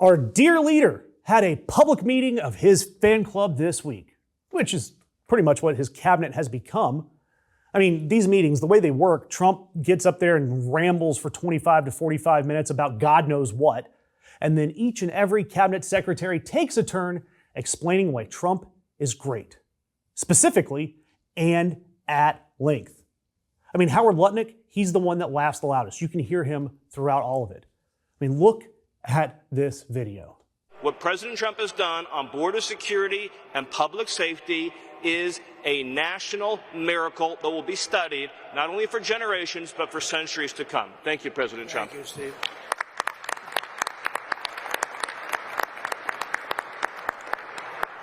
Our dear leader had a public meeting of his fan club this week, which is pretty much what his cabinet has become. I mean, these meetings, the way they work, Trump gets up there and rambles for 25 to 45 minutes about God knows what, and then each and every cabinet secretary takes a turn explaining why Trump is great, specifically and at length. I mean, Howard Lutnick, he's the one that laughs the loudest. You can hear him throughout all of it. I mean, look at this video. What President Trump has done on border security and public safety is a national miracle that will be studied not only for generations, but for centuries to come. Thank you, President Trump. Thank you, Steve.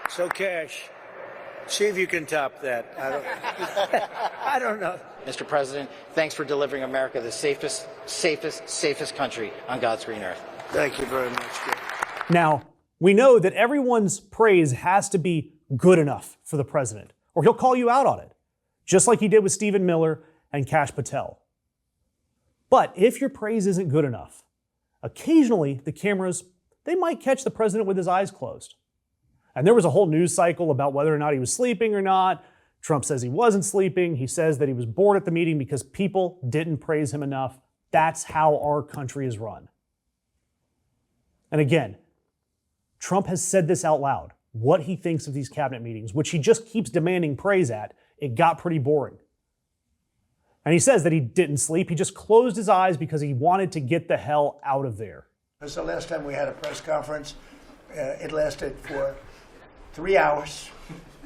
So, Cash, see if you can top that. I don't know. Mr. President, thanks for delivering America the safest country on God's green earth. Thank you very much, Jim. Now, we know that everyone's praise has to be good enough for the president, or he'll call you out on it, just like he did with Stephen Miller and Kash Patel. But if your praise isn't good enough, occasionally the cameras, they might catch the president with his eyes closed. And there was a whole news cycle about whether or not he was sleeping or not. Trump says he wasn't sleeping. He says that he was bored at the meeting because people didn't praise him enough. That's how our country is run. And again, Trump has said this out loud, what he thinks of these cabinet meetings, which he just keeps demanding praise at. It got pretty boring. And he says that he didn't sleep. He just closed his eyes because he wanted to get the hell out of there. This is the last time we had a press conference. It lasted for 3 hours.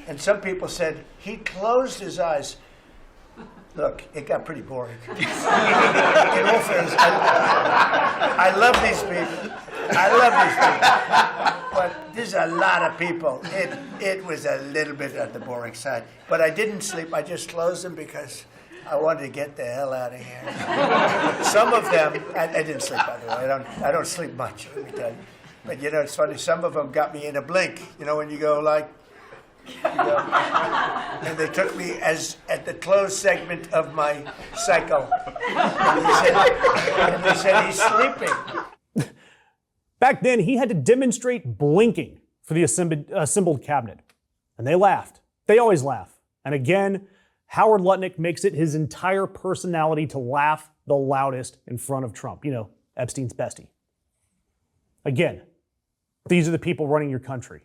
And some people said he closed his eyes. Look, it got pretty boring. In all fairness, I love these people. But there's a lot of people. It was a little bit on the boring side. But I didn't sleep. I just closed them because I wanted to get the hell out of here. Some of them, I didn't sleep, by the way. I don't sleep much, let me tell you. But you know, it's funny, some of them got me in a blink. You know, when you go like, and they took me as at the closed segment of my cycle. And they said he's sleeping. Back then, he had to demonstrate blinking for the assembled cabinet. And they laughed. They always laugh. And again, Howard Lutnick makes it his entire personality to laugh the loudest in front of Trump. You know, Epstein's bestie. Again, these are the people running your country.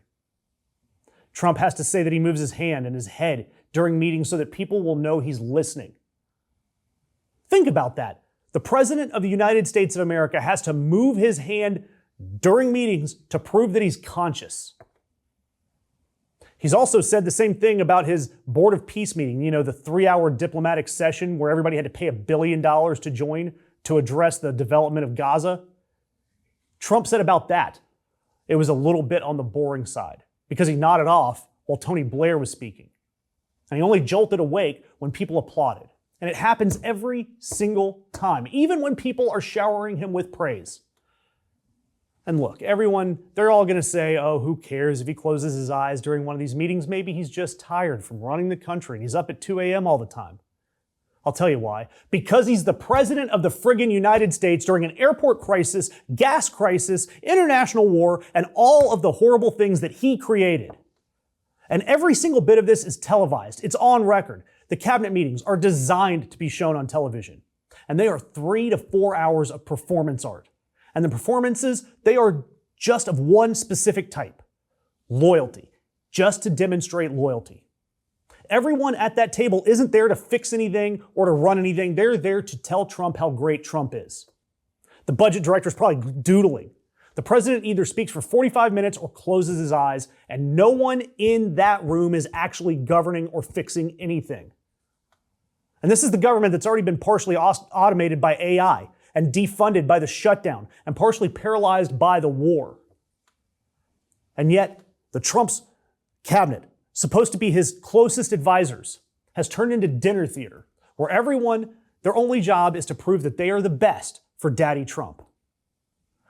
Trump has to say that he moves his hand and his head during meetings so that people will know he's listening. Think about that. The President of the United States of America has to move his hand during meetings to prove that he's conscious. He's also said the same thing about his Board of Peace meeting, you know, the 3-hour diplomatic session where everybody had to pay $1 billion to join to address the development of Gaza. Trump said about that, it was a little bit on the boring side because he nodded off while Tony Blair was speaking. And he only jolted awake when people applauded. And it happens every single time, even when people are showering him with praise. And look, everyone, they're all going to say, oh, who cares if he closes his eyes during one of these meetings? Maybe he's just tired from running the country and he's up at 2 a.m. all the time. I'll tell you why. Because he's the president of the friggin' United States during an airport crisis, gas crisis, international war, and all of the horrible things that he created. And every single bit of this is televised. It's on record. The cabinet meetings are designed to be shown on television. And they are 3 to 4 hours of performance art. And the performances, they are just of one specific type. Loyalty. Just to demonstrate loyalty. Everyone at that table isn't there to fix anything or to run anything. They're there to tell Trump how great Trump is. The budget director is probably doodling. The president either speaks for 45 minutes or closes his eyes, and no one in that room is actually governing or fixing anything. And this is the government that's already been partially automated by AI and defunded by the shutdown and partially paralyzed by the war. And yet, the Trump's cabinet, supposed to be his closest advisors, has turned into dinner theater, where everyone, their only job is to prove that they are the best for Daddy Trump.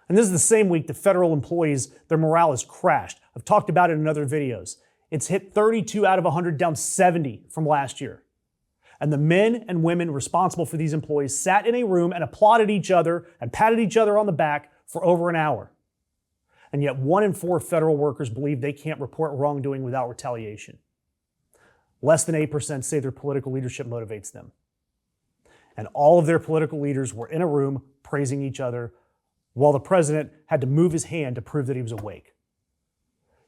And this is the same week that federal employees, their morale has crashed. I've talked about it in other videos. It's hit 32 out of 100, down 70 from last year. And the men and women responsible for these employees sat in a room and applauded each other and patted each other on the back for over an hour. And yet 1 in 4 federal workers believe they can't report wrongdoing without retaliation. Less than 8% say their political leadership motivates them. And all of their political leaders were in a room praising each other while the president had to move his hand to prove that he was awake.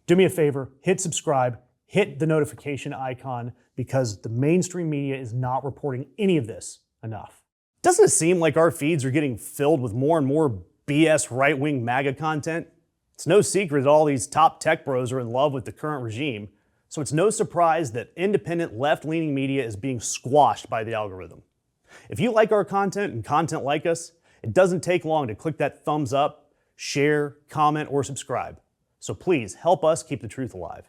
Do me a favor, hit subscribe, hit the notification icon, because the mainstream media is not reporting any of this enough. Doesn't it seem like our feeds are getting filled with more and more BS right-wing MAGA content? It's no secret that all these top tech bros are in love with the current regime, so it's no surprise that independent left-leaning media is being squashed by the algorithm. If you like our content and content like us, it doesn't take long to click that thumbs up, share, comment, or subscribe. So please help us keep the truth alive.